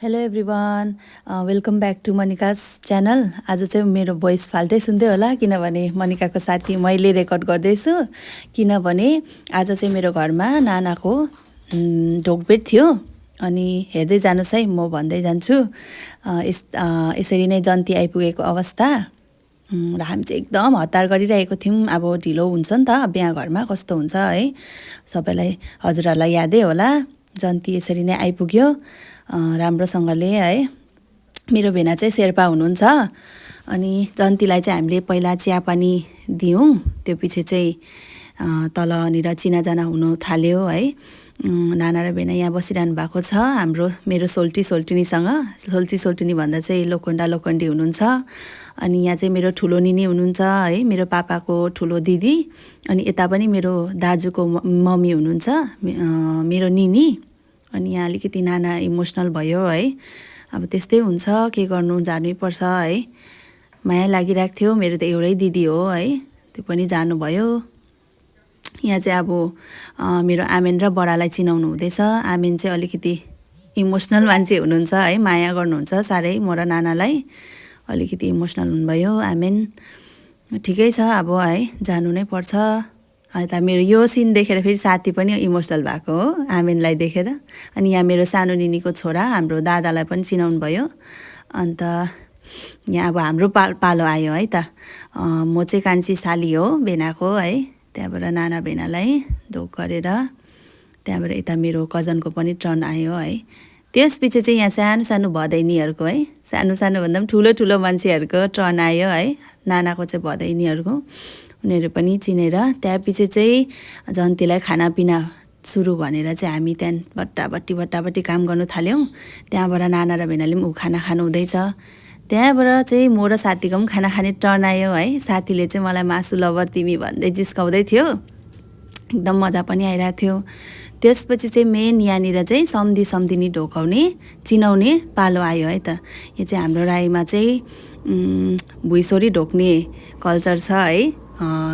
Hello everyone, welcome back to Manika's channel. आज चाहिँ मेरो भोइस फाल्टै सुन्दै होला किनभने मनिकाको साथी मैले रेकर्ड गर्दैछु। किनभने आज चाहिँ मेरो घरमा नानाको ढोगभेट थियो। अनि हेर्दै जानुहोस् है, म भन्दै जान्छु। यसरी नै जन्ती आइपुगेको अवस्था र हामी चाहिँ एकदम हतार गरिरहेको थियौँ। अब ढिलो हुन्छ नि त बिहा घरमा, कस्तो हुन्छ है, सबैलाई हजुरहरूलाई यादै होला। जन्ती यसरी नै आइपुग्यो राम्रोसँगले है। मेरो भेना चाहिँ शेर्पा हुनुहुन्छ। अनि जन्तीलाई चाहिँ हामीले पहिला चियापानी दियौँ, त्यो पछि चाहिँ तलनिर चिनाजाना हुनु थाल्यो है। नाना र भेना यहाँ बसिरहनु भएको छ मेरो सोल्टिनीसँग। सोल्टिनी भन्दा चाहिँ लोखण्डी हुनुहुन्छ। अनि यहाँ चाहिँ मेरो ठुलो निनी हुनुहुन्छ है, मेरो पापाको ठुलो दिदी। अनि यता पनि मेरो दाजुको मम्मी हुनुहुन्छ, मेरो निनी। अनि यहाँ अलिकति नाना इमोसनल भयो है। अब त्यस्तै हुन्छ, के गर्नु, जानै पर्छ है। माया लागिरहेको थियो। मेरो त एउटै दिदी हो है, त्यो पनि जानुभयो। यहाँ चाहिँ अब मेरो आमेन र बडालाई चिनाउनु हुँदैछ। आमेन चाहिँ अलिकति इमोसनल मान्छे हुनुहुन्छ है, माया गर्नुहुन्छ साह्रै म र नानालाई। अलिकति इमोसनल हुनुभयो आमेन। ठिकै छ अब है, जानु नै पर्छ। यता मेरो यो सिन देखेर फेरि साथी पनि इमोसनल भएको हो आमेनलाई देखेर। अनि यहाँ मेरो सानो निनीको छोरा हाम्रो दादालाई पनि चिनाउनु भयो। अन्त यहाँ अब हाम्रो पालो आयो है त। म चाहिँ कान्छी साली हो भेनाको है। त्यहाँबाट नाना भेनालाई ढोग गरेर त्यहाँबाट यता मेरो कजनको पनि टर्न आयो है। त्यसपछि चाहिँ यहाँ सानो सानो भदैनीहरूको है, सानो सानो भन्दा पनि ठुलो मान्छेहरूको टर्न आयो है। नानाको चाहिँ भदैनीहरूको, उनीहरू पनि चिनेर त्यहाँपछि चाहिँ जन्तीलाई खानापिना सुरु भनेर चाहिँ हामी त्यहाँ बट्टाबट्टी काम गर्नु थाल्यौँ। त्यहाँबाट नाना र भेनाले पनि खाना खानु हुँदैछ। त्यहाँबाट चाहिँ म र साथीको पनि खाना खाने टर्न आयो है। साथीले चाहिँ मलाई मासु लभर तिमी भन्दै जिस्काउँदै थियो, एकदम मजा पनि आइरहेको थियो। त्यसपछि चाहिँ मेन यहाँनिर चाहिँ सम्धिनी ढोकाउने चिनाउने पालो आयो है त। यो चाहिँ हाम्रो राईमा चाहिँ भुइँसोरी ढोक्ने कल्चर छ है,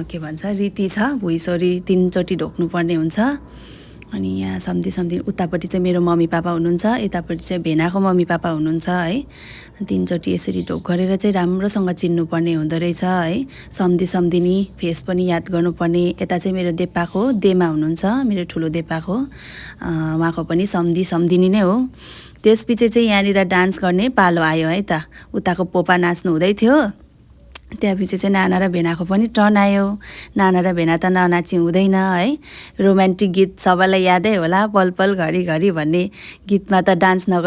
के भन्छ रीति छ। भुइँसोरी 3 चोटि ढोक्नुपर्ने हुन्छ। अनि यहाँ सम्धी उतापट्टि चाहिँ मेरो मम्मी पापा हुनुहुन्छ, यतापट्टि चाहिँ भेनाको मम्मी पापा हुनुहुन्छ है। 3 चोटि यसरी ढोक गरेर चाहिँ राम्रोसँग चिन्नुपर्ने हुँदो रहेछ है। सम्धिनी फेस पनि याद गर्नुपर्ने। यता चाहिँ मेरो देपाको देमा हुनुहुन्छ, मेरो ठुलो देपाको, उहाँको पनि सम्धिनी नै हो। त्यसपछि चाहिँ यहाँनिर डान्स गर्ने पालो आयो है त। उताको पोपा नाच्नु हुँदै थियो, त्यहाँपछि चाहिँ नाना र भेनाको पनि टर्न आयो। नाना र भेना त ननाची हुँदैन है। रोमान्टिक गीत सबैलाई यादै होला, पल पल घडी घडी भन्ने गीतमा त डान्स